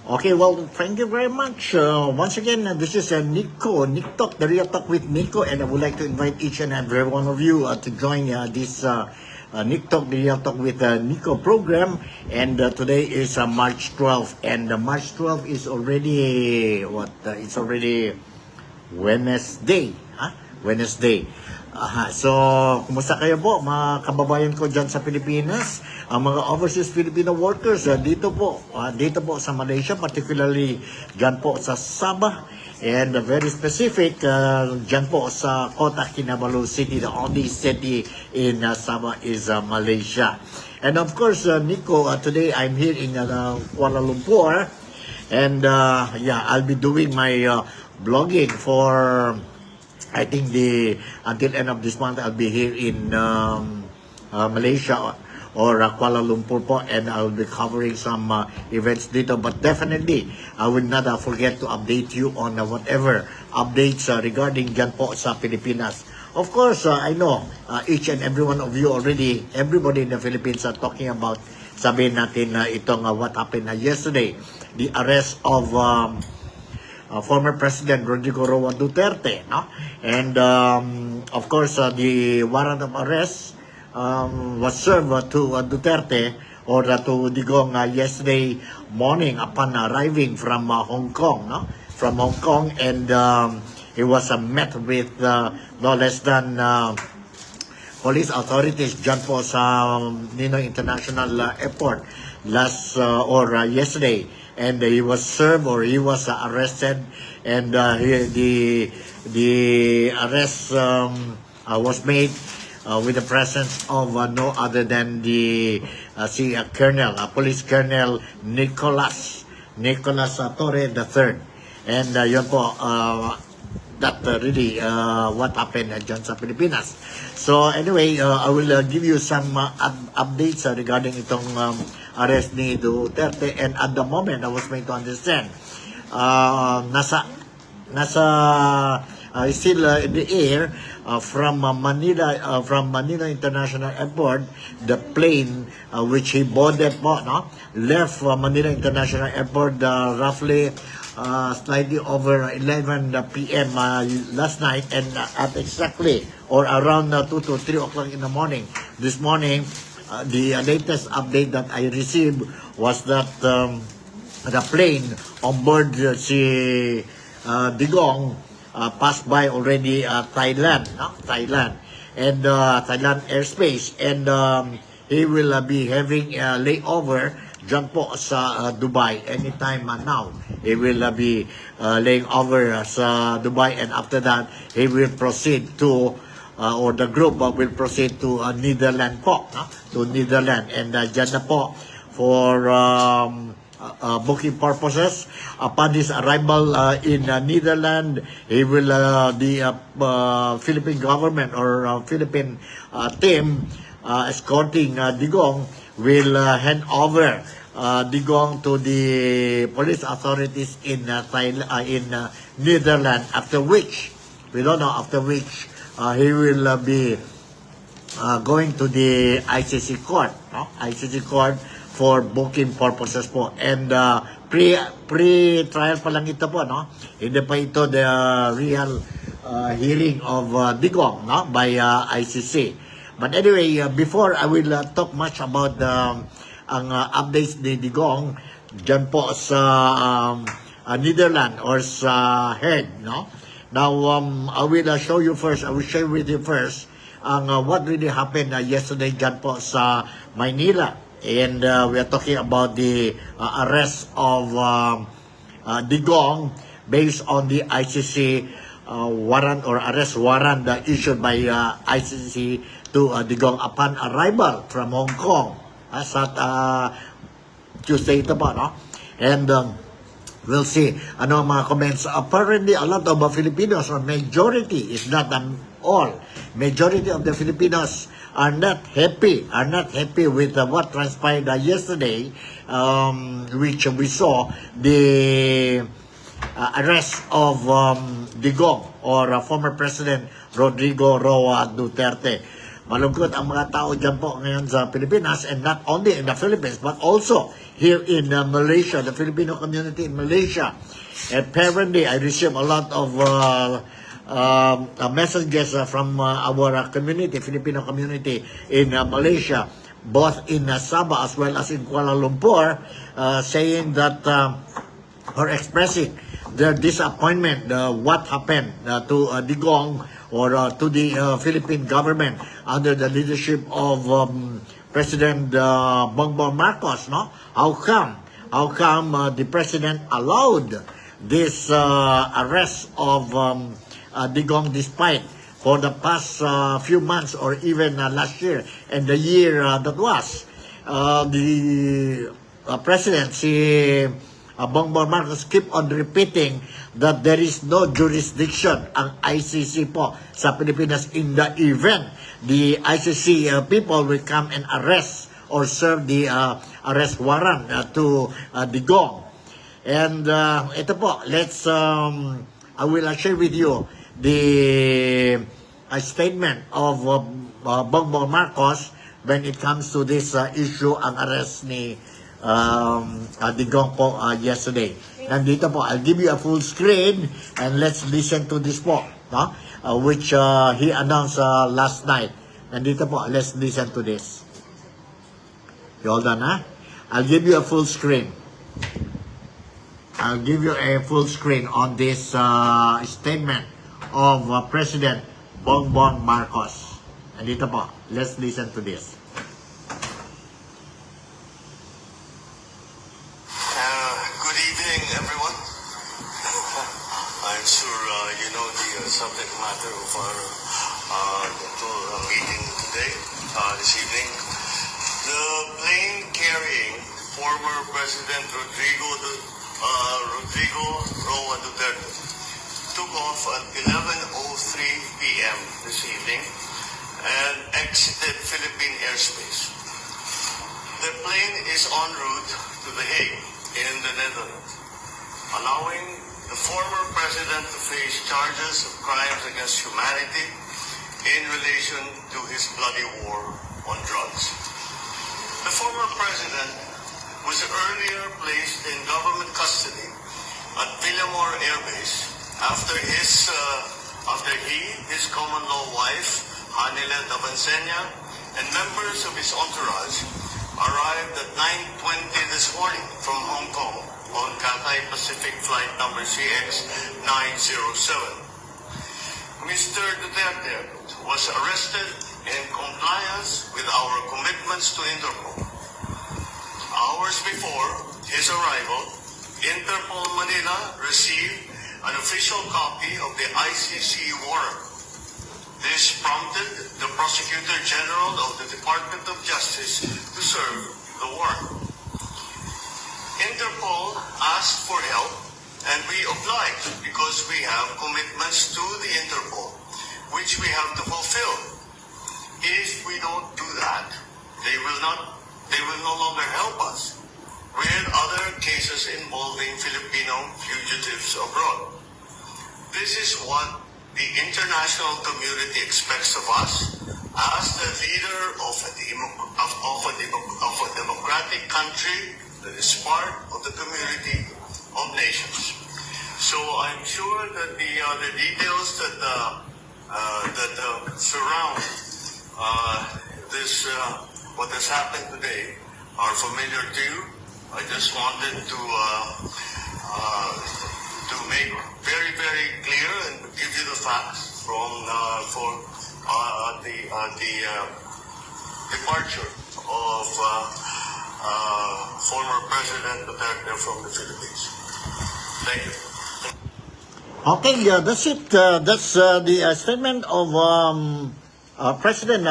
Okay, well, thank you very much. Once again, this is Nico, Nick Talk, the Real Talk with Nico, and I would like to invite each and every one of you to join this Nick Talk, the Real Talk with Nico program. And today is March 12th, and March 12th is already, it's already Wednesday, ha? Wednesday. So, kumusta kayo po, mga kababayan ko dyan sa Pilipinas? Ang mga overseas Filipino workers dito po sa Malaysia, particularly dyan po sa Sabah, and very specific dyan po sa Kota Kinabalu City, the only city in Sabah is Malaysia. And of course, Nico, today I'm here in Kuala Lumpur, and I'll be doing my blogging for I think until end of this month I'll be here in Malaysia or Kuala Lumpur po, and I'll be covering some events dito, but definitely I will not forget to update you on whatever updates regarding dyan po sa Pilipinas. Of course, I know each and every one of you already, everybody in the Philippines are talking about, sabihin natin itong what happened yesterday, the arrest of former President Rodrigo Roa Duterte, no? And of course, the warrant of arrest was served to Duterte or to Digong yesterday morning upon arriving from Hong Kong, no? From Hong Kong, and he was met with no less than police authorities dyan po sa Ninoy International Airport yesterday. And he was served, or he was arrested, and the arrest was made with the presence of no other than the Police Colonel Nicolas Torre III. And yun po, that really what happened dyan sa Pilipinas. So anyway, I will give you some updates regarding itong arrest ni Duterte, and at the moment I was made to understand still in the air from Manila International Airport. The plane which he boarded left Manila International Airport roughly slightly over 11 p.m. Last night, and at exactly or around 2 to 3 o'clock in the morning this morning. The latest update that I received was that the plane on board Digong passed by already Thailand, and Thailand airspace, and he will be having a layover dyan po sa Dubai anytime now. He will be laying over sa Dubai, and after that he will proceed to or the group will proceed to Netherlands po, to Netherlands, and dyan na po for booking purposes. Upon his arrival in Netherlands, he will the Philippine government or Philippine team escorting Digong will hand over Digong to the police authorities in Netherlands, after which we don't know, he will be going to the ICC court, for booking purposes po. And pre-trial pa lang ito po, hindi pa ito the real hearing of Digong, by ICC. But anyway, before I will talk much about ang updates ni Digong dyan po sa Netherlands or sa Hague, Now, I will show you first, I will share with you first what really happened yesterday dyan po sa Maynila. And we are talking about the arrest of Digong based on the ICC warrant or arrest warrant issued by ICC to Digong upon arrival from Hong Kong sa Tuesday ito po, And we'll see ano ang mga comments. Apparently, a lot of Filipinos, or majority, is not all, majority of the Filipinos are not happy with what transpired yesterday, which we saw the arrest of Digong or former President Rodrigo Roa Duterte. Malungkot ang mga tao dyan po ngayon sa Pilipinas, and not only in the Philippines but also here in Malaysia, the Filipino community in Malaysia. Apparently, I received a lot of messages from our community, Filipino community in Malaysia, both in Sabah as well as in Kuala Lumpur, saying that or expressing their disappointment what happened to Digong or to the Philippine government under the leadership of President Bongbong Marcos. No, how come the president allowed this arrest of Digong despite for the past few months or even last year and the year that was the president, si Bongbong Marcos, keep on repeating that there is no jurisdiction ang ICC po sa Pilipinas in the event the ICC people will come and arrest or serve the arrest warrant to Digong. And ito po, let's I will share with you the statement of Bongbong Marcos when it comes to this issue, ang arrest ni Digong po yesterday. Nandito po, I'll give you a full screen and let's listen to this po, no? Which he announced last night. Nandito po, let's listen to this. You hold on, ha? I'll give you a full screen. I'll give you a full screen on this statement of President Bongbong Marcos. Nandito po, let's listen to this. Good evening, everyone. I'm sure you know the subject matter of our meeting today, this evening. The plane carrying former President Rodrigo Roa Duterte took off at 11:03 p.m. this evening and exited Philippine airspace. The plane is en route to The Hague in the Netherlands, allowing the former president to face charges of crimes against humanity in relation to his bloody war on drugs. The former president was earlier placed in government custody at Villamor Air Base after his common law wife, Hanile Dabansenya, and members of his entourage arrived at 9:20 this morning from Hong Kong on Cathay Pacific flight number CX-907. Mr. Duterte was arrested in compliance with our commitments to Interpol. Hours before his arrival, Interpol Manila received an official copy of the ICC warrant. This prompted the Prosecutor General of the Department of Justice to serve the warrant. Interpol asked for help, and we obliged because we have commitments to the Interpol, which we have to fulfill. If we don't do that, they will no longer help us with other cases involving Filipino fugitives abroad. This is what the international community expects of us as the leader of a democratic country that is part of the community of nations. So I'm sure that the details that surround this what has happened today are familiar to you. I just wanted to make very, very clear and give you the facts from the departure of former President Duterte from the Philippines. Thank you. Okay, that's it. That's the statement of President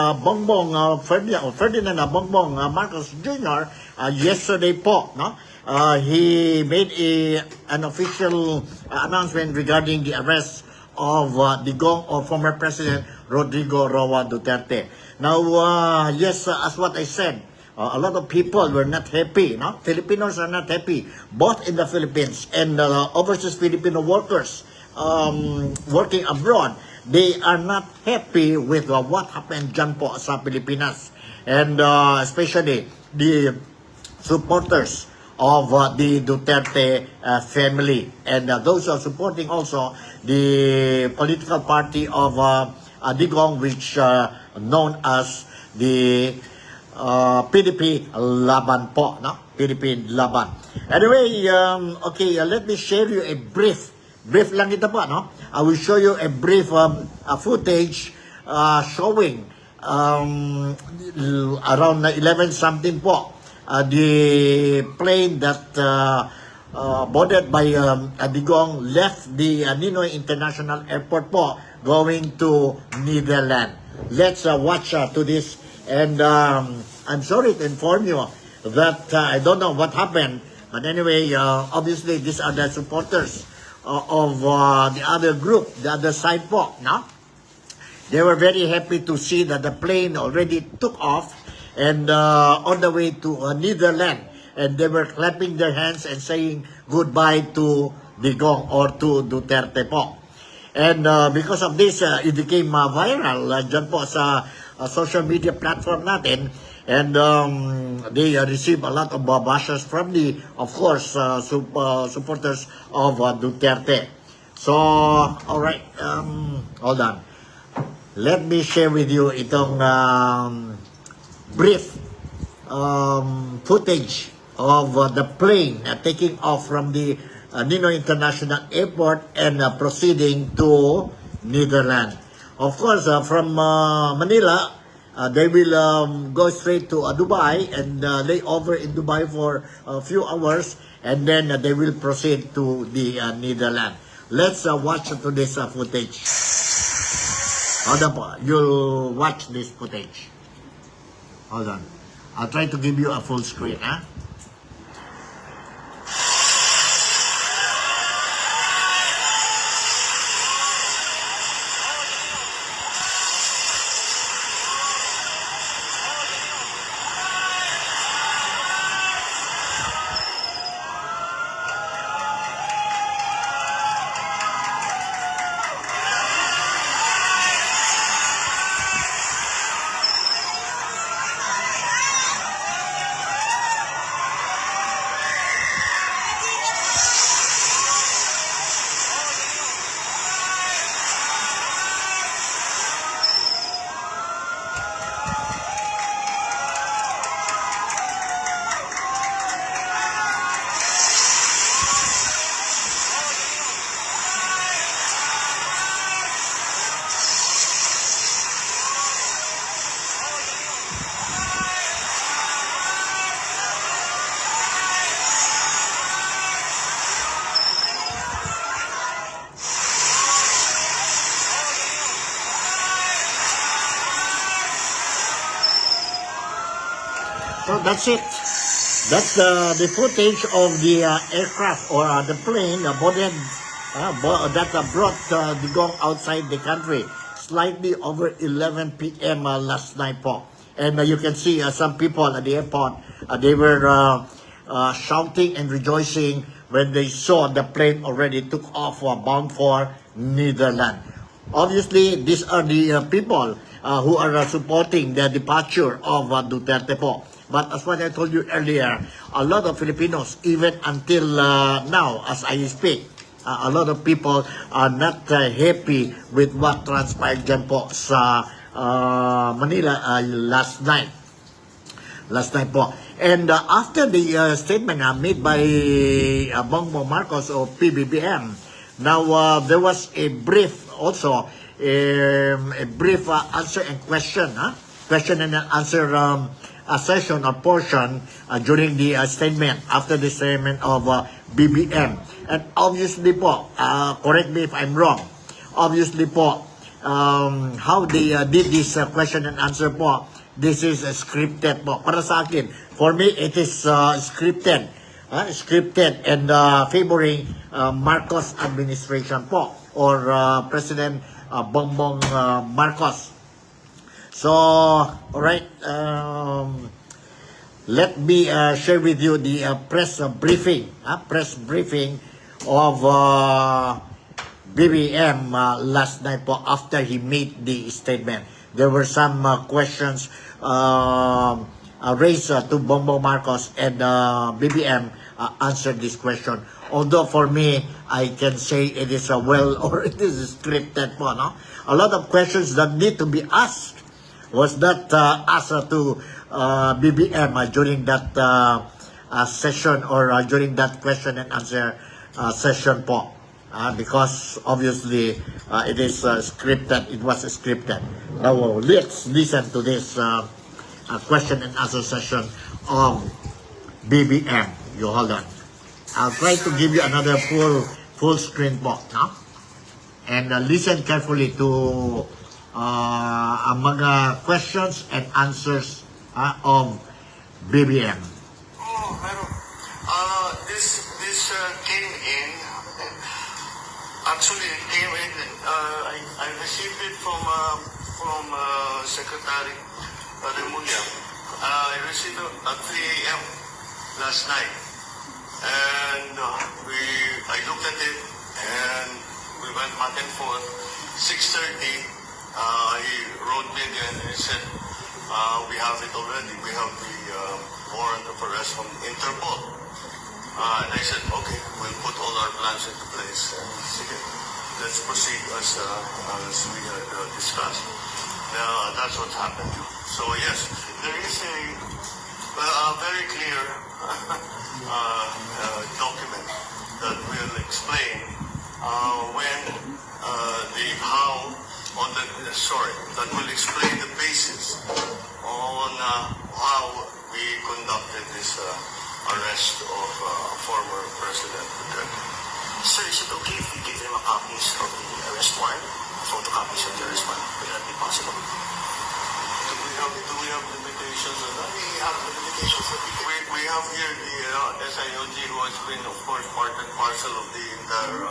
Ferdinand Bongbong Marcos Jr. Yesterday po, no? He made an official announcement regarding the arrest of Digong or former President Rodrigo Roa Duterte. Now, yes, as what I said, a lot of people were not happy. No? Filipinos are not happy, both in the Philippines and overseas Filipino workers working abroad. they are not happy with what happened dyan po sa Pilipinas. And especially the supporters of the Duterte family. And those are supporting also the political party of Digong, which known as the PDP Laban po, no? PDP Laban. Anyway, okay, let me share you a brief lang ito po, no? I will show you a brief footage showing around 11 something po, the plane that boarded by Digong left the Ninoy International Airport po, going to Netherlands. Let's watch to this. And I'm sorry to inform you that I don't know what happened, but anyway, obviously these are the supporters of the other group, the other side po, no? They were very happy to see that the plane already took off and on the way to Netherlands, and they were clapping their hands and saying goodbye to Digong or to Duterte po. And because of this, it became viral dyan po sa social media platform natin, and they received a lot of bashes from the, of course, supporters of Duterte. So, alright, hold on. Let me share with you itong brief footage of the plane taking off from the Ninoy International Airport and proceeding to Netherlands. Of course, from Manila, they will go straight to Dubai and lay over in Dubai for a few hours, and then they will proceed to the Netherlands. Let's watch to this footage. Hold on po. You'll watch this footage. Hold on. I'll try to give you a full screen, huh? So that's it. That's the footage of the aircraft or the plane boarded that brought Digong outside the country slightly over 11 p.m. Last night po. And you can see some people at the airport, they were shouting and rejoicing when they saw the plane already took off bound for Netherlands. Obviously, these are the people who are supporting the departure of Duterte po. But as what I told you earlier, a lot of Filipinos, even until now, as I speak, a lot of people are not happy with what transpired dyan po sa Manila last night. Last night po. And after the statement made by Bongbong Marcos of PBBM, now there was a brief also, a brief answer and question, question and answer a session or portion during the statement, after the statement of BBM. And obviously po, correct me if I'm wrong, obviously po, how they did this question and answer po, this is scripted po. Para sa akin, for me, it is scripted. Scripted and favoring Marcos administration po, or President Bongbong Marcos. So, alright, let me share with you the press briefing of BBM last night po after he made the statement. There were some questions raised to Bongbong Marcos, and BBM answered this question. Although for me, I can say it is or it is scripted po, no? A lot of questions that need to be asked was not asked to BBM during that session, or during that question and answer session po. Because obviously it is scripted, it was scripted. Now let's listen to this question and answer session of BBM. You hold on. I'll try to give you another full screen po, no? And listen carefully to ang mga questions and answers of BBM. Oh, meron. This came in. Actually, it came in. I received it from Secretary Remulla. I received it at 3 a.m. last night, and I looked at it, and we went back and forth. 6:30. He wrote me again and he said, "We have it already. We have the warrant of arrest from Interpol." And I said, okay, we'll put all our plans into place. Sige, let's proceed as we had discussed. That's what happened. So yes, there is a very clear document that will explain that will explain the basis on how we conducted this arrest of former President Duterte. Sir, is it okay if we give them a copies of the arrest warrant, photocopies of the arrest warrant? Would that be possible? Do we have limitations on that? We have the limitations that We have here the SIOG, who has been, of course, part and parcel of the entire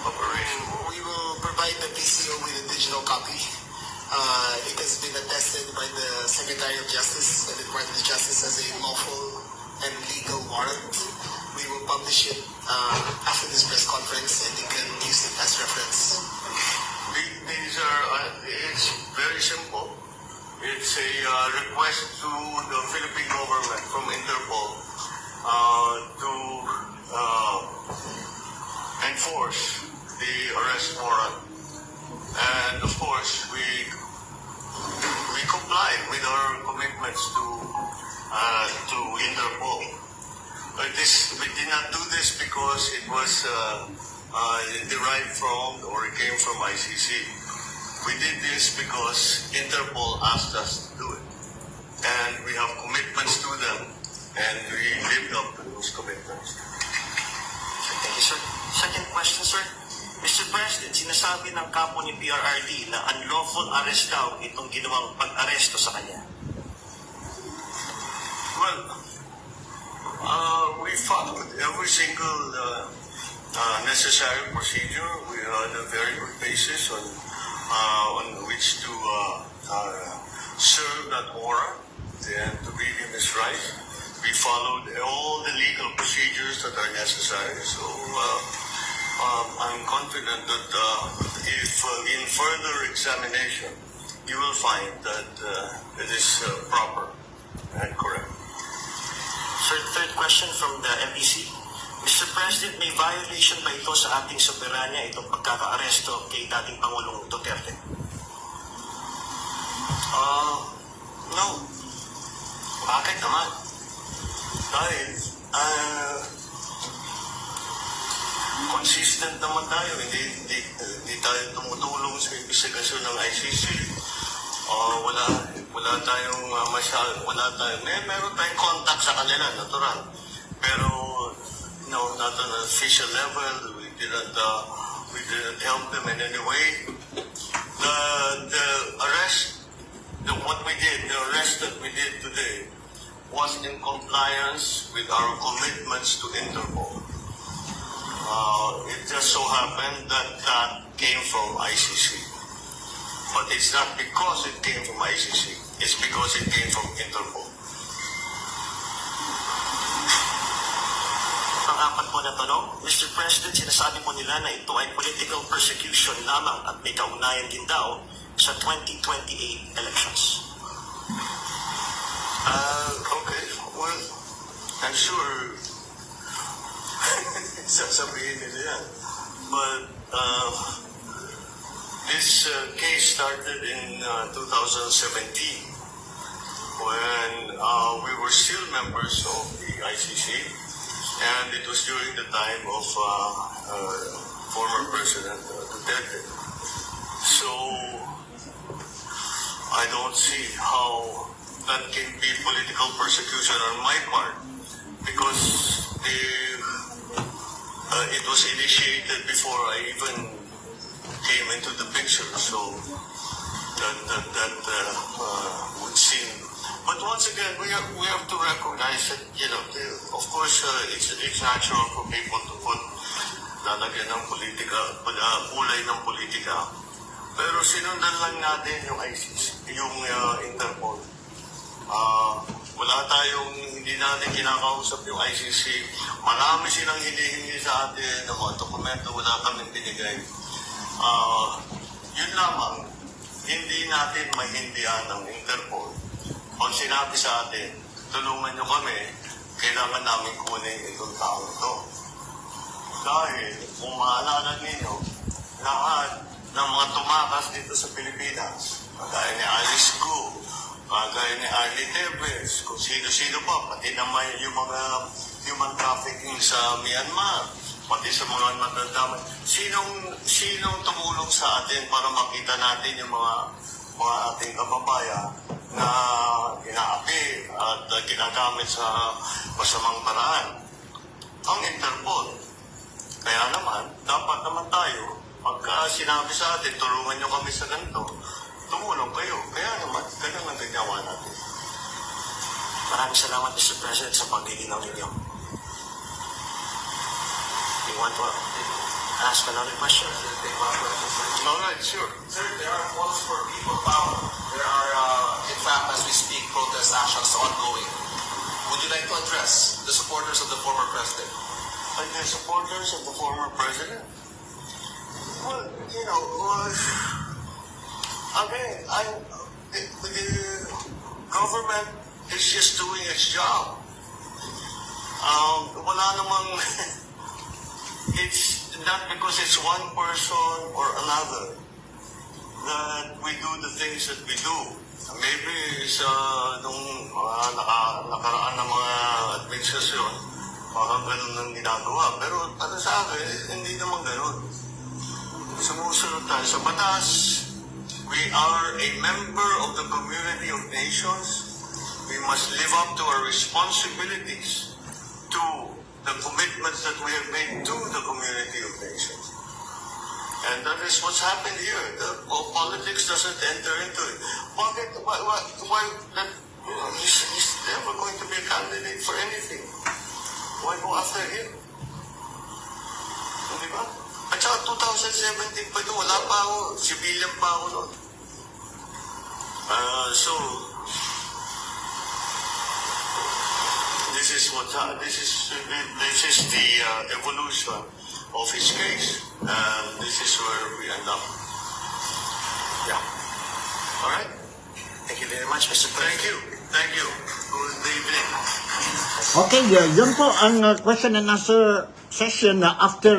operation. We will provide the PCO with a digital copy. It has been attested by the Secretary of Justice and the Department of Justice as a lawful and legal warrant. We will publish it after this press conference, and you can use it as reference. These are, it's very simple. It's a request to the Philippine government from Interpol to enforce the arrest warrant. And of course, we comply with our commitments to Interpol. But we did not do this because it was derived from or it came from ICC. We did this because Interpol asked us to do it. And we have commitments to them, and we lived up to those commitments. Thank you, sir. Second question, sir. Mr. President, sinasabi ng kapo ni PRRD na unlawful arrest daw itong ginawang pag-aresto sa kanya. Well, we followed every single necessary procedure. We had a very good basis on which to serve that warrant and to read him his right. We followed all the legal procedures that are necessary. So I'm confident that if in further examination you will find that it is proper and correct. Sir, third question from the MPC. Mr. President, may violation ba ito sa ating soberanya, itong pagkaka-aresto kay dating Pangulong Duterte? No. Bakit naman? Dahil consistent naman tayo. Hindi tayo tumutulong sa investigasyon ng ICC. Wala tayong meron tayong contact sa kanila, natural. Pero no, not on an official level. We didn't help them in any way. The arrest, the arrest that we did today was in compliance with our commitments to Interpol. It just so happened that came from ICC. But it's not because it came from ICC. It's because it came from Interpol. Ang pang-apat po na tanong, Mr. President, sinasabi po nila na ito ay political persecution lamang at may kaugnayan din daw sa 2028 elections. Okay, well, I'm sure sasabihin nila yan. But this case started in 2017 when we were still members of the ICC, and it was during the time of former President Duterte. So I don't see how that can be political persecution on my part, because it was initiated before I even came into the picture. So that would seem. But once again, we have to recognize that, of course, it's natural for people to put lalagyan ng politika, kulay ng politika. Pero sinundan lang natin yung ICC, yung Interpol. Wala tayong, hindi natin kinakausap yung ICC. Marami silang hinihingi sa atin ng mga dokumento, wala kaming binigay. Yun lamang, hindi natin mahindihan ng Interpol. Pag sinabi sa atin, tulungan nyo kami, kailangan namin kunin itong tao ito. Dahil, kung maalala ninyo, lahat ng mga tumakas dito sa Pilipinas, kagaya ni Alice Gu, kagaya ni Arlie Tevez, kung sino-sino pa, pati naman yung mga human trafficking sa Myanmar, pati sa mga matandang, sinong tumulong sa atin para makita natin yung mga ating kababayan na inaapi at ginagamit sa masamang paraan? Ang Interpol. Kaya naman, dapat naman tayo, pagka sinabi sa atin, tulungan nyo kami sa ganito, tumulong kayo. Kaya naman, ganun ang ginawa natin. Maraming salamat, Mr. President, sa paglilinaw ninyo. You want to ask another question? All right, sure. Sir, there are calls for people power. There are, in fact, as we speak, protest actions ongoing. Would you like to address the supporters of the former president? Like the supporters of the former president? Well, again, the government is just doing its job. Wala namang, it's not because it's one person or another that we do the things that we do. Maybe sa nung nakaraan ng mga administrasyon, parang ganun ang ginagawa. Pero para sa akin, hindi naman ganun. Sumusunod tayo sa batas. We are a member of the community of nations. We must live up to our responsibilities, to the commitments that we have made to the community of nations. And that is what's happened here. Politics doesn't enter into it. Why that, he's never going to be a candidate for anything. Why go after him? Di ba? At saka 2017 pa doon, wala pa ako, civilian pa ako noon. So, this is the evolution of his case. And this is where we end up. Yeah. All right? Thank you very much, Mr. President. Thank you. Good evening. Okay, yun po ang question and answer session after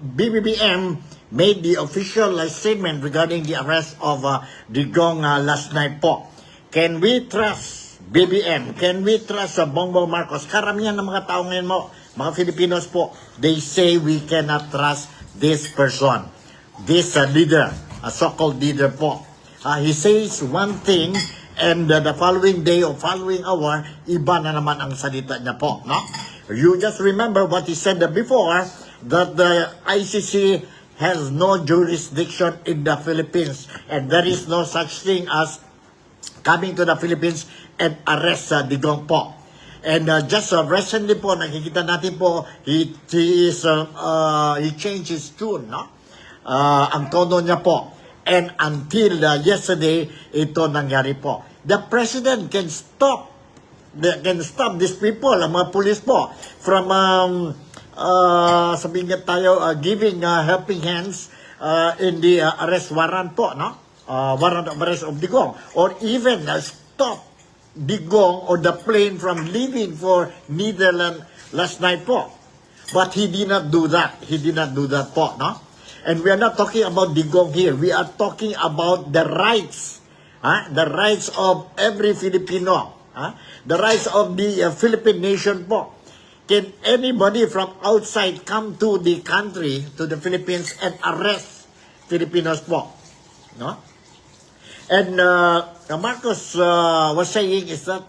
BBBM made the official statement regarding the arrest of Digong last night po. Can we trust BBM? Can we trust Bongbong Marcos? Karamihan ng mga tao ngayon mo, mga Filipinos po, they say we cannot trust this person, this leader, a so-called leader po. He says one thing, and the following day or following hour, iba na naman ang salita niya po, no? You just remember what he said before, that the ICC has no jurisdiction in the Philippines, and there is no such thing as coming to the Philippines and arrest Digong po. And just recently po, nakikita natin po, he changed his tune, no? Ang tono niya po. And until yesterday, ito nangyari po. The president can stop can stop these people, ang mga police po, from sabihin nga tayo, giving helping hands in the arrest warrant po, no? Warrant of arrest of Digong, or even stop Digong or the plane from leaving for Netherlands last night po. But he did not do that. He did not do that po, no? And we are not talking about Digong here. We are talking about the rights, the rights of every Filipino, the rights of the Philippine nation po. Can anybody from outside come to the country, to the Philippines, and arrest Filipinos po? No? And Marcos was saying is that,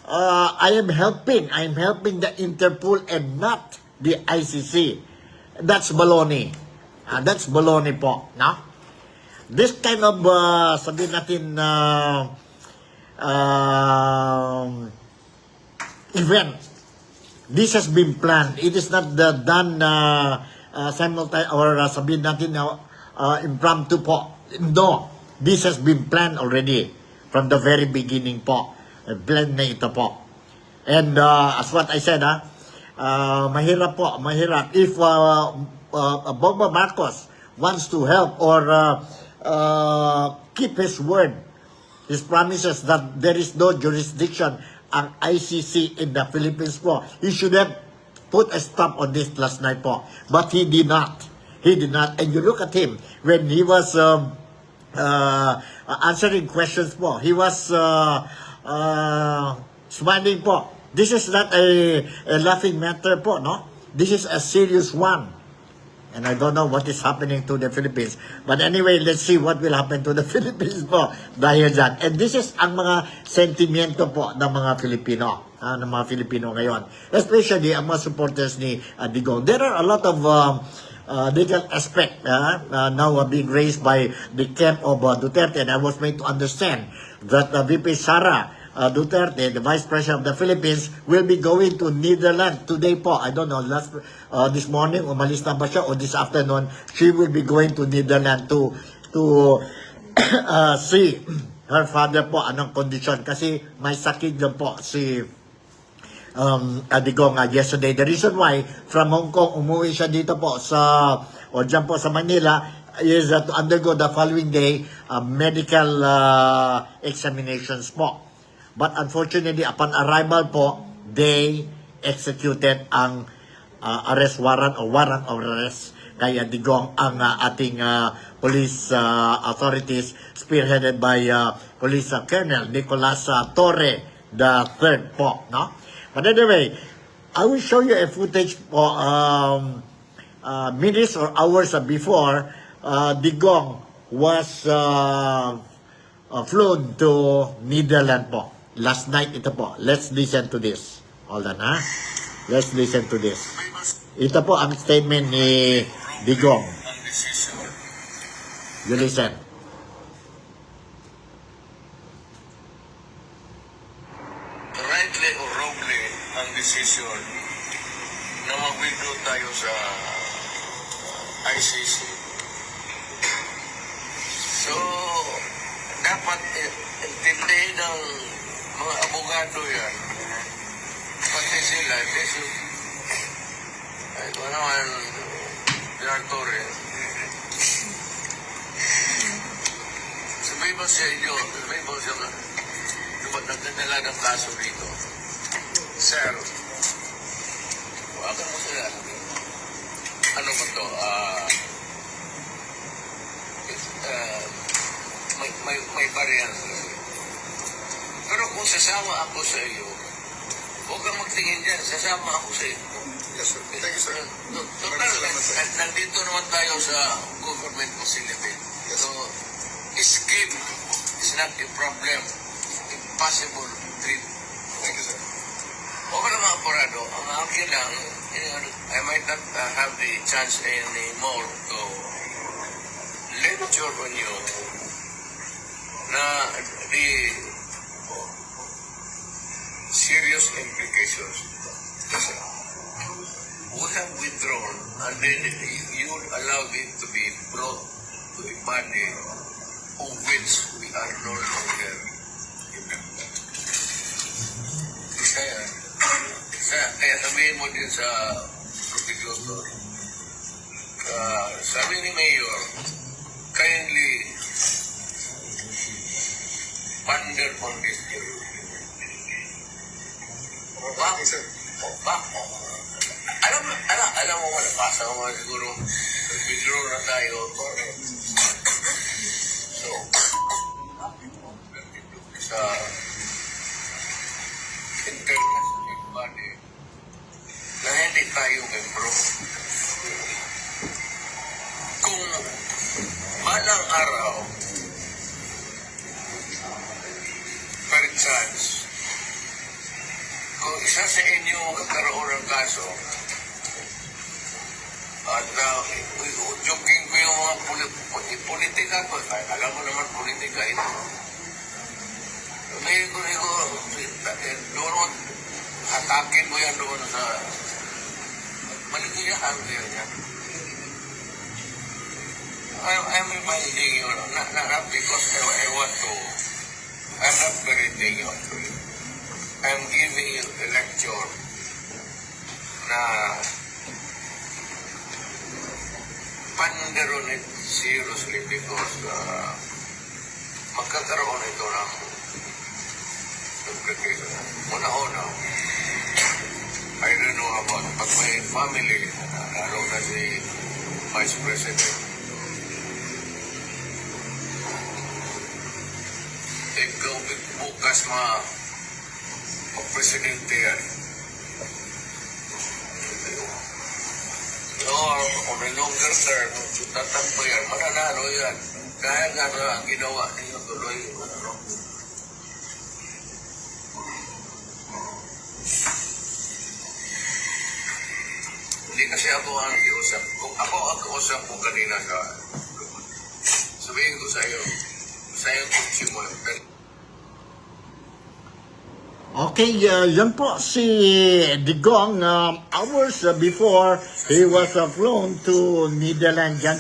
I'm helping the Interpol and not the ICC. That's baloney. That's baloney po, no? This kind of, sabihin natin, event, this has been planned. It is not done simultaneously, or sabihin natin, impromptu po. No, this has been planned already from the very beginning po. Plan na ito po. And as what I said, mahirap po, mahirap. If Bongbong Marcos wants to help or keep his word, his promises that there is no jurisdiction ang ICC in the Philippines po, he should have put a stop on this last night po. But he did not. He did not. And you look at him, when he was answering questions po, he was smiling po. This is not a laughing matter po, no? This is a serious one. And I don't know what is happening to the Philippines. But anyway, let's see what will happen to the Philippines po dahil dyan. And this is ang mga sentimiento po ng mga Filipino, ng mga Filipino ngayon. Especially ang mga supporters ni Digong. There are a lot of legal aspect now being raised by the camp of Duterte. And I was made to understand that VP Sara Duterte, the Vice President of the Philippines, will be going to Netherlands today po. I don't know, this morning, umalis na ba siya, or this afternoon, she will be going to Netherlands to see her father po, anong kondisyon. Kasi may sakit dyan po si Digong yesterday. The reason why from Hong Kong umuwi siya dito po o dyan po sa Manila is to undergo the following day medical examinations po. But unfortunately, upon arrival po, they executed ang arrest warrant o warrant of arrest kay Digong, ang ating police authorities spearheaded by Police Colonel Nicolas Torre III po, no? But anyway, I will show you a footage po minutes or hours before Digong was flown to Netherlands po. Last night ito po. Let's listen to this. Hold on, ha? Let's listen to this. Ito po ang statement ni Digong. You listen. Rightly or wrongly ang decision na mag-withdraw tayo sa ICC. So, dapat intindihin ng mga abogado yan. Pati sila, ay ko naman, Pinartore. Sabihin mo sa inyo, sabihin mo sa dumat nagdadala ng kaso dito. Sir, huwagan mo sila. Ano ba to? May variance. Pero kung sasama ako sa iyo, huwag kang magtingin dyan, sasama ako sa iyo. Yes, sir. Thank you, sir. Total, nandito naman tayo sa government facility. So, escape is not a problem. Impossible treat. Thank you, sir. Huwag ka naman apurado. Ang akin lang, I might not have the chance anymore to lecture on you na the serious implications. Kasi we have withdrawn and then you would allow it to be brought to the body of which we are no longer in. Kaya sabihin mo din sa prosecutor, sabi ni Mayor, kindly ponder on this issue. Bakit, sir? Bakit? Alam mo, nabasa mo siguro, withdraw na tayo. So, sa international body, na hindi tayo membro. Kung balang araw, per chance, kung isa sa inyo magkaroon ng kaso, at joking ko yung mga politika ko, alam mo naman politika ito. Doon, hatakin mo yan doon sa maligayahan ko yan. I'm reminding you, not because I want to, I'm not parenting you. I'm giving you a lecture na ponder on it seriously because magkakaroon ito ng implication. Una-una, I don't know about pag may family, lalo na si Vice President. Ikaw bukas presidente yan. Or on a longer term, tatakbo yan, mananalo yan. Dahil nga ang ginawa ninyo tuloy, Hindi kasi ako ang kiusap. Kung ako ang kausap mo kanina sabihin ko sa iyo kutsi mo. Okay, yan po si Digong. Hours before he was flown to Netherlands. Yan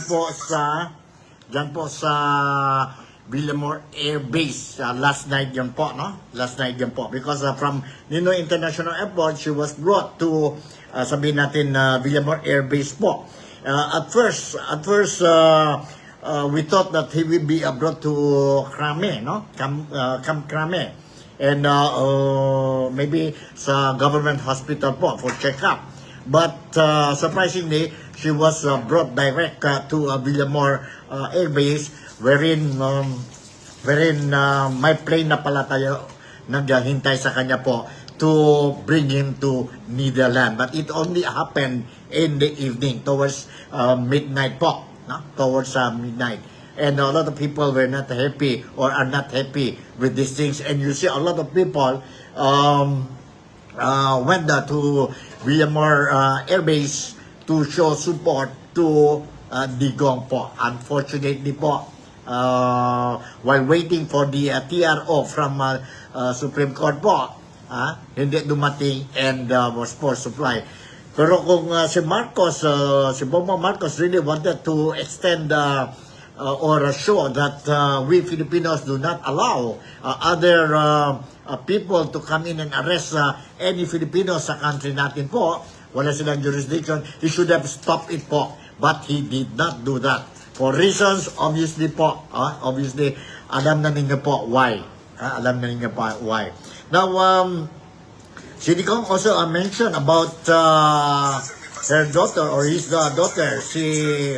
po sa Villamor Air Base. Last night yan po, no? Last night yan po. Because from Ninoy International Airport, she was brought to, sabihin natin, Villamor Air Base po. At first, we thought that he will be brought to Krame, no? Camp Krame. And maybe sa government hospital po for check-up. But surprisingly, she was brought direct to Villamor Air Base, wherein may plane na pala tayo naghihintay sa kanya po to bring him to Netherlands. But it only happened in the evening, towards midnight po, no? Towards midnight. And a lot of people were not happy or are not happy with these things. And you see a lot of people went to Villamor Air Base to show support to Digong po. Unfortunately po, while waiting for the TRO from Supreme Court po, hindi dumating and was for supply. Pero kung si Bongbong Marcos really wanted to extend or show that we Filipinos do not allow other people to come in and arrest any Filipino sa country natin po, wala silang jurisdiction, he should have stopped it po. But he did not do that. For reasons, obviously po, obviously, alam na ninyo po why. Alam na ninyo po why. Now, si Digong also mentioned about her daughter or his daughter, si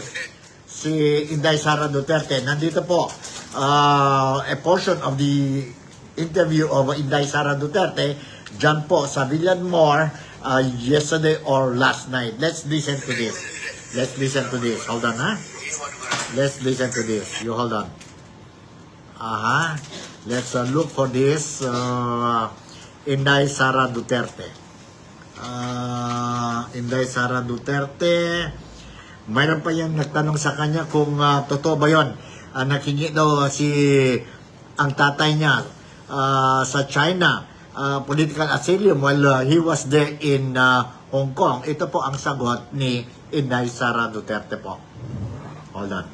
Inday Sara Duterte. Nandito po a portion of the interview of Inday Sara Duterte dyan po sa Villamor yesterday or last night. Let's listen to this. Hold on, ha? Let's listen to this. You hold on. Let's look for this. Inday Sara Duterte. Inday Sara Duterte. Mayroon pa yung nagtanong sa kanya kung totoo ba yun. Nakingi daw ang tatay niya sa China, political asylum while he was there in Hong Kong. Ito po ang sagot ni Inday Sara Duterte po. Hold on.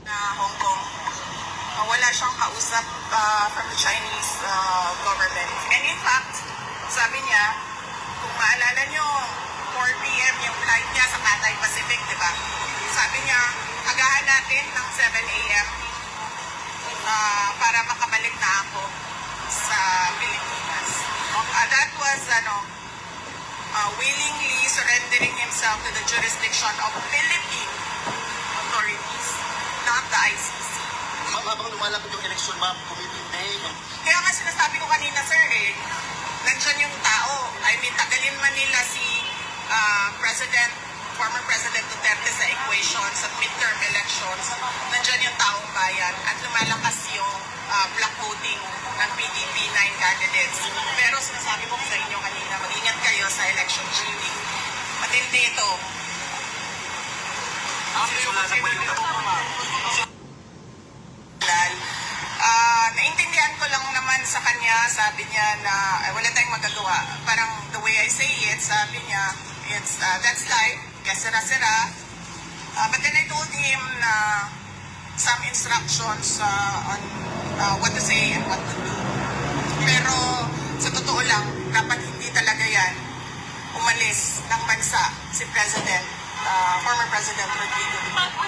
Hong Kong wala siyang kausap from the Chinese government. And in fact, sabi niya, kung maalala niyo, 4 p.m. yung flight niya sa Cathay Pacific, di ba? Sabi niya, agahan natin ng 7 a.m. Para makabalik na ako sa Pilipinas. That was, willingly surrendering himself to the jurisdiction of Philippine authorities, not the ICC. Ma'am, habang lumalapit yung eleksyon, ma'am, kumipintay. Kaya nga sinasabi ko kanina, sir, nandyan yung tao. I mean, tagalin man nila si former President Duterte sa equation, sa midterm elections, nandyan yung taong bayan at lumalakas yung block voting ng PDP 9 candidates. Pero sinasabi ko sa inyo kanina, mag-ingat kayo sa election cheating. Matindi ito. Naintindihan ko lang naman sa kanya, sabi niya na wala tayong magagawa. Parang the way I say it, sabi niya, that's life, kasira-sira. But then I told him na some instructions on what to say and what to do. Pero sa totoo lang, dapat hindi talaga yan umalis ng bansa si former President Rodrigo Duterte.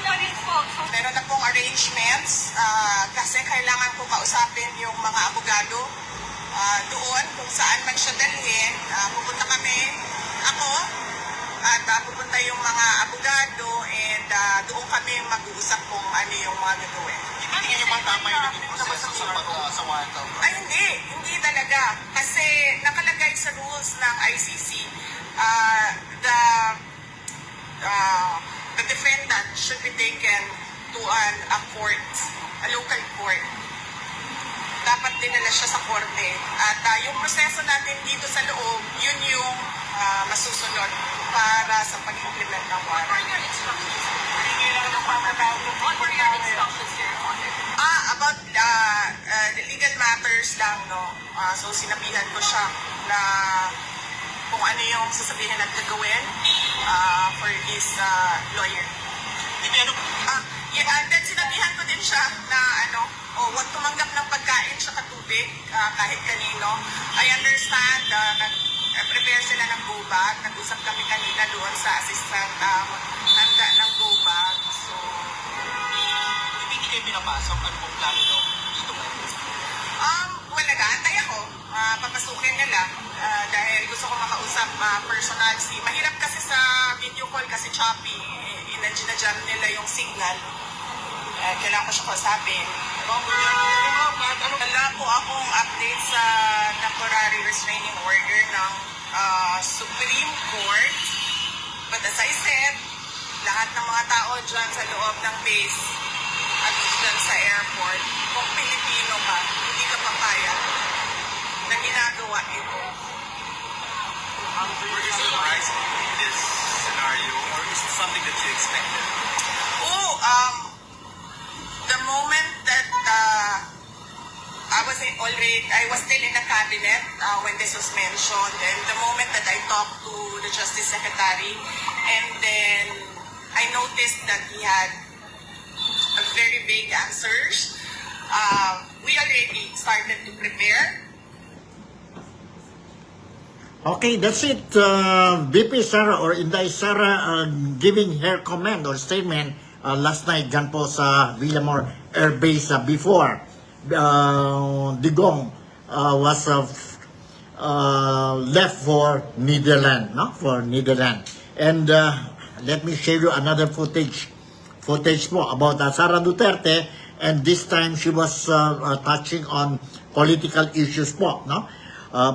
Meron na pong arrangements kasi kailangan ko kausapin yung mga abogado doon kung saan man siya dalhin. Pupunta ako at pupunta yung mga abogado and doon kami mag-uusap kung ano yung mga gagawin. Tingin niyo ba tama yung naging proseso sa pagsawahan daw? Ay, hindi talaga. Kasi nakalagay sa rules ng ICC, the defendant should be taken to a court, a local court. Dapat dinala siya sa korte. At yung proseso natin dito sa loob, yun yung masusunod para sa pag-implement ng warrant. What were your instructions here? About the legal matters lang, no? So sinabihan ko siya na kung ano yung sasabihin at gagawin for his lawyer. And then sinabihan ko din siya na huwag tumanggap ng pagkain sa katubig kahit kanino. I understand, prepare sila ng go bag. Nag-usap kami kanina doon sa assistant handa ng go bag. So, Hindi kayo pinapasok. Ano pong plano daw dito ngayon? nag-aantay ako. Papasukin nila dahil gusto ko makausap personal. Mahirap kasi sa video call kasi choppy. Ginajam nila yung signal. Kailangan ko siya kausapin. Wala po akong update sa temporary restraining order ng Supreme Court. But as I said, lahat ng mga tao dyan sa loob ng base at dyan sa airport, kung Pilipino ka, hindi ka papayag na ginagawa ito. Were you surprised in this scenario, or is it something that you expected? The moment that I was still in the cabinet when this was mentioned, and the moment that I talked to the Justice Secretary, and then I noticed that he had very vague answers. We already started to prepare. Okay, that's it. VP Sara or Inday Sara giving her comment or statement last night dyan po sa Villamor Air Base before Digong was left for Netherlands, no? For Netherlands. And let me show you another footage po about Sara Duterte, and this time she was touching on political issues po, no?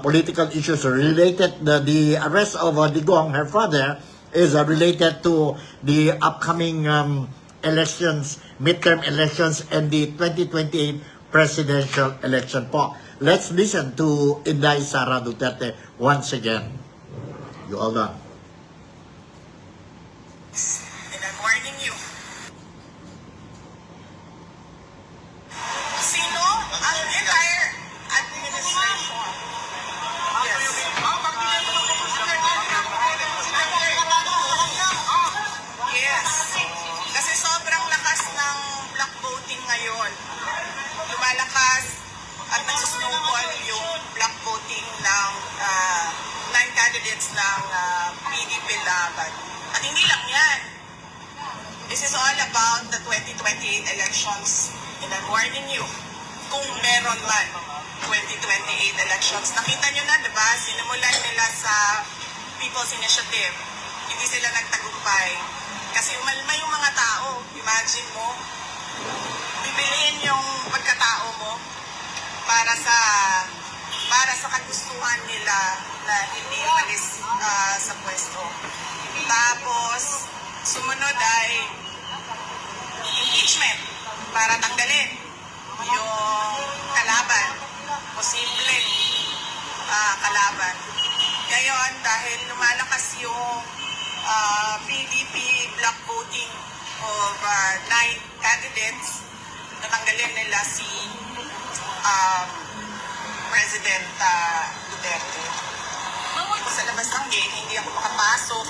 Political issues related, the arrest of Digong, her father, is related to the upcoming elections, midterm elections, and the 2028 presidential election po. Let's listen to Inday Sara Duterte once again. You all done. And I'm warning you. Sino ang entire administration? Yes. Kasi sobrang lakas ng block voting ngayon. involve yung block voting ng 9 candidates ng PDP Laban. At hindi lang yan. This is all about the 2028 elections. And I'm warning you, kung meron man 2028 elections. Nakita nyo na, di ba? Sinimulan nila sa People's Initiative. Hindi sila nagtagumpay. Kasi umalma yung mga tao. Imagine mo, bibiliin yung pagkatao mo para sa kagustuhan nila na hindi umalis sa pwesto. Tapos, sumunod ay impeachment para tanggalin yung kalaban, posibleng kalaban. Ngayon, dahil lumalakas yung PDP block voting of 9 candidates, natanggalin nila si President Duterte. Ako sa labas ng gate, hindi ako makapasok.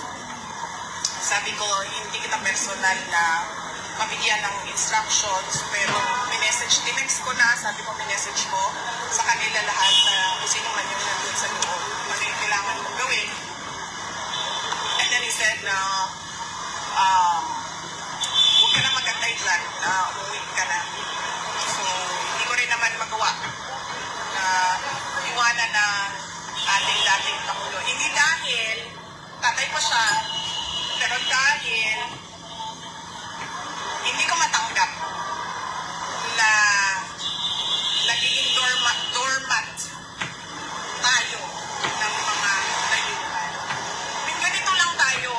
Sabi ko, hindi kita personal na mabigyan ng instructions, pero minessage, tinext ko na, sabi ko, minessage ko sa kanila lahat na kung sino man yung nandun sa loob, ano yung kailangan mong gawin. And then he said na, huwag ka na magantay dyan, na umuwi ka na. So, hindi ko rin naman magawa na iwanan na ating dating Pangulo. Hindi dahil tatay ko siya, pero dahil hindi ko matanggap na nagiging doormat tayo ng mga layunan. Ganito lang tayo,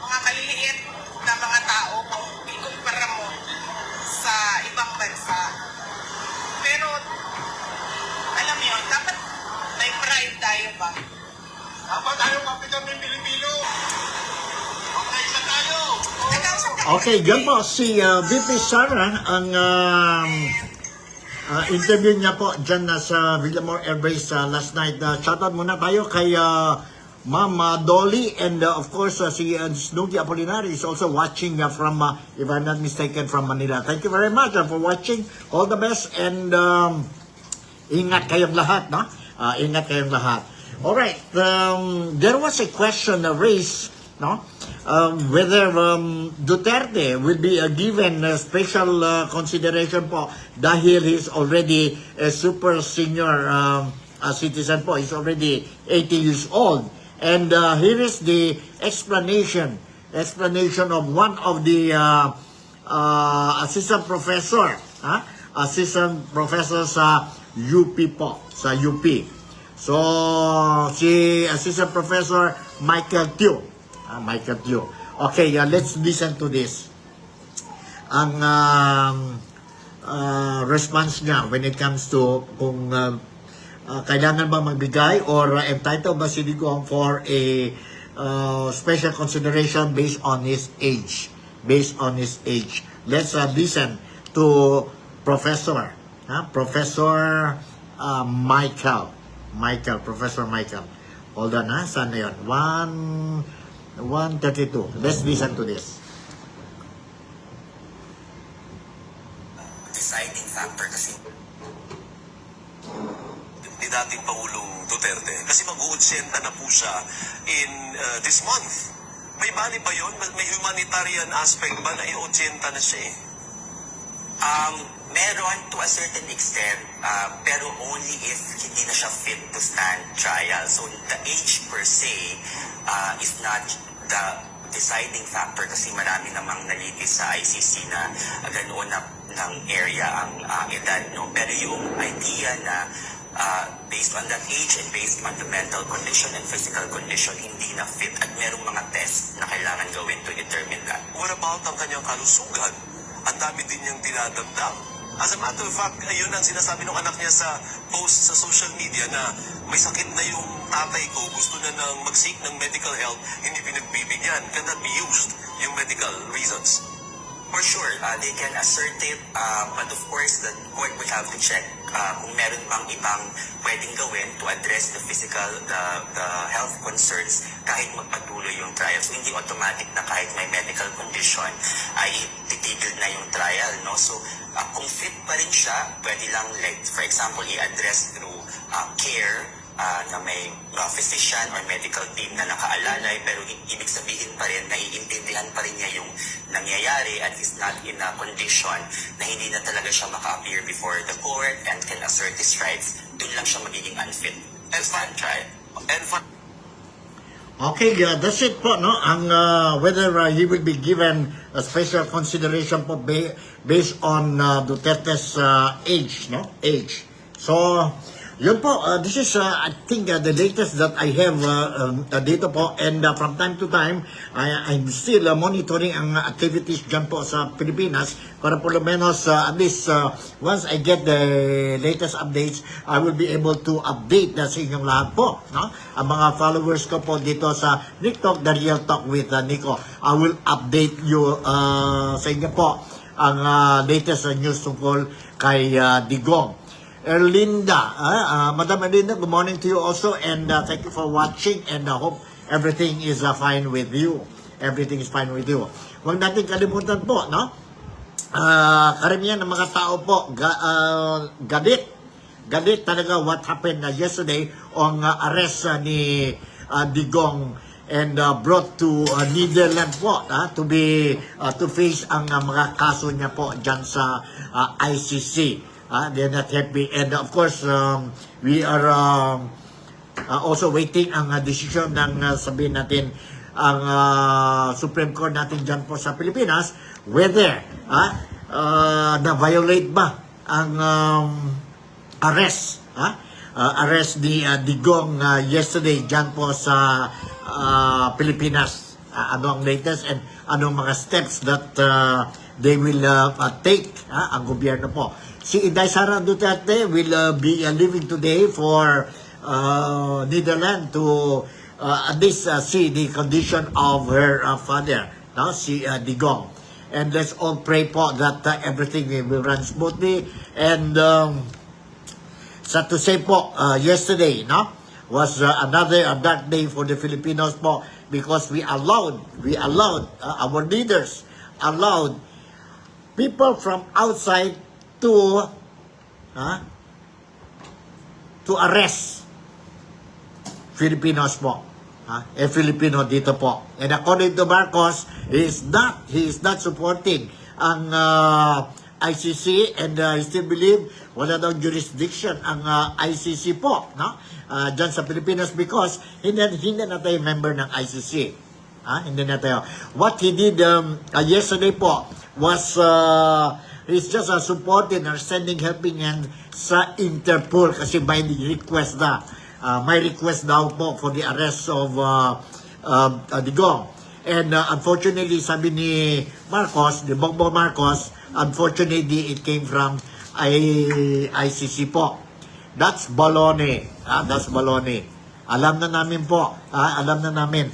mga maliliit na mga tao kung ikumpara mo sa ibang bansa. Pero, alam mo yun, dapat may pride tayo ba? Dapat tayo kapitan ng Pilipino. Okay, isa tayo. Okay, yan po si VP Sara ang interview niya po dyan sa Villamor Air Base last night. Shoutout muna tayo kay Ma'am Dolly and of course si Snooki Apolinari is also watching from, if I'm not mistaken, from Manila. Thank you very much for watching. All the best and ingat kayong lahat, no? Ingat kayong lahat. Alright, there was a question raised, no? Whether Duterte will be given a special consideration po dahil he's already a super senior citizen po. He's already 80 years old. And here is the explanation of one of the assistant professor, assistant professor sa UP po, sa UP. So, si Assistant Professor Michael Teo. Michael Teo. Okay, let's listen to this. Ang response niya when it comes to kung kailangan ba magbigay or entitled ba si Digong for a special consideration based on his age. Based on his age. Let's listen to Professor Professor Michael. Hold on, saan na yun? 132. Let's listen to this. Deciding factor kasi ni dating Pangulong Duterte kasi mag-uudyenta na po siya in this month. May bali ba yun? May humanitarian aspect ba na i-udyenta na siya eh? Meron to a certain extent, pero only if hindi na siya fit to stand trial. So the age per se is not the deciding factor kasi marami namang nalitis sa ICC na ganoon na ng area ang edad. No? Pero yung idea na based on that age and based on the mental condition and physical condition, hindi na fit at merong mga test na kailangan gawin to determine that. What about ang kanyang kalusugan? Ang dami din niyang dinadamdam. As a matter of fact, ayun ang sinasabi ng anak niya sa post sa social media na may sakit na yung tatay ko, gusto na nang mag-seek ng medical help, hindi pinagbibigyan. Can that be used, yung medical reasons? For sure, they can assert it, but of course, the court will have to check kung meron bang ibang pwedeng gawin to address the physical, the health concerns kahit magpatuloy yung trial. So, hindi automatic na kahit may medical condition ay titigil na yung trial, no? So, kung fit pa rin siya, pwede lang, like, for example, i-address through care, na may physician or medical team na nakaalalay, pero ibig sabihin pa rin, naiintindihan pa rin niya yung nangyayari and is not in a condition na hindi na talaga siya maka-appear before the court and can assert his rights, dun lang siya magiging unfit to stand trial. Okay, that's it po, no? Ang whether he will be given a special consideration po based on Duterte's age, no? Age. So, yun po, this is, I think, the latest that I have dito po. And from time to time, I'm still monitoring ang activities dyan po sa Pilipinas. Para po menos, at least, once I get the latest updates, I will be able to update sa inyong lahat po. No? Ang mga followers ko po dito sa Nick Talk, The Real Talk with Nico. I will update you sa inyo po ang latest news tungkol kay Digong. Erlinda, Madam Erlinda, good morning to you also, and thank you for watching, and I hope everything is fine with you. Everything is fine with you. Huwag natin kalimutan po, no? Karamihan ng mga tao po, galit talaga what happened yesterday on arrest ni Digong and brought to Netherlands po to face ang mga kaso niya po dyan sa ICC. They're not happy. And of course, we are also waiting ang decision ng sabihin natin ang Supreme Court natin dyan po sa Pilipinas, whether na-violate ba ang arrest ni Digong yesterday dyan po sa Pilipinas. Ano ang latest and anong mga steps that they will take ang gobyerno po. Si Inday Sara Duterte will be leaving today for Netherlands to at least see the condition of her father, si Digong. And let's all pray po that everything will run smoothly. And sad to say po, yesterday, was another dark day for the Filipinos po, because we allowed our leaders allowed people from outside to arrest Filipinos po. Filipino dito po. And according to Marcos, he is not supporting ang ICC, and I still believe wala daw jurisdiction ang ICC po, dyan sa Pilipinas, because hindi na tayo member ng ICC. Hindi na tayo. What he did yesterday po was he's just supporting or sending helping hand sa Interpol kasi by the request na. May request daw po for the arrest of Digong. And unfortunately, sabi ni Marcos, ni Bongbong Marcos, unfortunately, it came from ICC po. That's baloney. That's baloney. Alam na namin po. Alam na namin.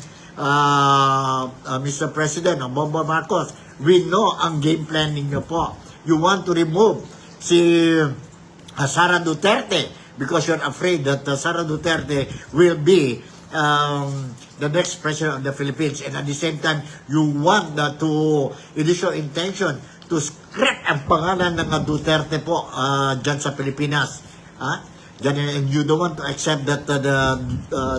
Mr. President, Bongbong Marcos, we know ang game plan ninyo po. You want to remove si Sara Duterte because you're afraid that Sara Duterte will be the next president of the Philippines, and at the same time you want it is your intention to scrap ang pangalan ng Duterte po dyan sa Pilipinas. And you don't want to accept that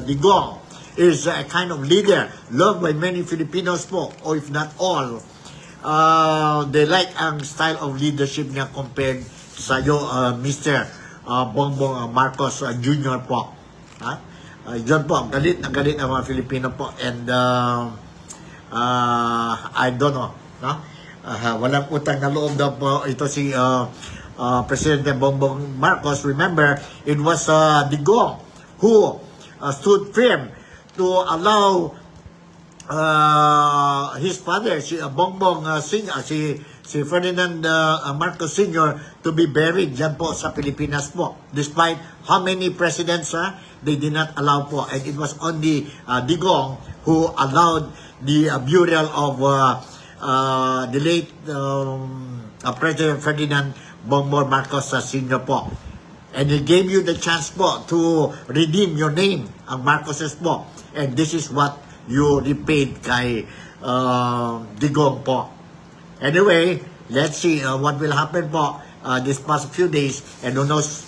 Digong is a kind of leader loved by many Filipinos po, or if not all. They like ang style of leadership niya compared sa iyo, Mr. Bongbong Marcos Jr. po. Diyan po, galit na galit ang mga Filipino po. And I don't know. Walang utang na loob daw po ito si Presidente Bongbong Marcos. Remember, it was Digong who stood firm to allow his father, si Bongbong Sr., si Ferdinand Marcos Sr. to be buried dyan po sa Pilipinas po. Despite how many presidents they did not allow po. And it was only Digong who allowed the burial of the late President Ferdinand Bongbong Marcos Sr. po. And he gave you the chance po to redeem your name, ang Marcoses po. And this is what you repaid kay Digong po. Anyway, let's see what will happen po this past few days. And who knows,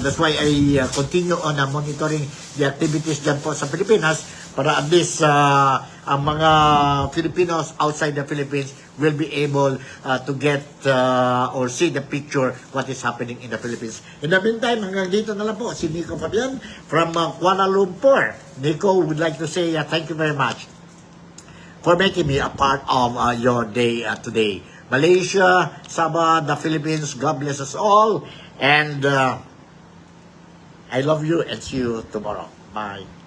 that's why I continue on monitoring the activities dyan po sa Pilipinas para at least ang mga Filipinos outside the Philippines will be able to get or see the picture what is happening in the Philippines. In the meantime, hanggang dito na lang po si Nico Fabian from Kuala Lumpur. Nico would like to say thank you very much for making me a part of your day today. Malaysia, Sabah, the Philippines, God bless us all. And I love you and see you tomorrow. Bye.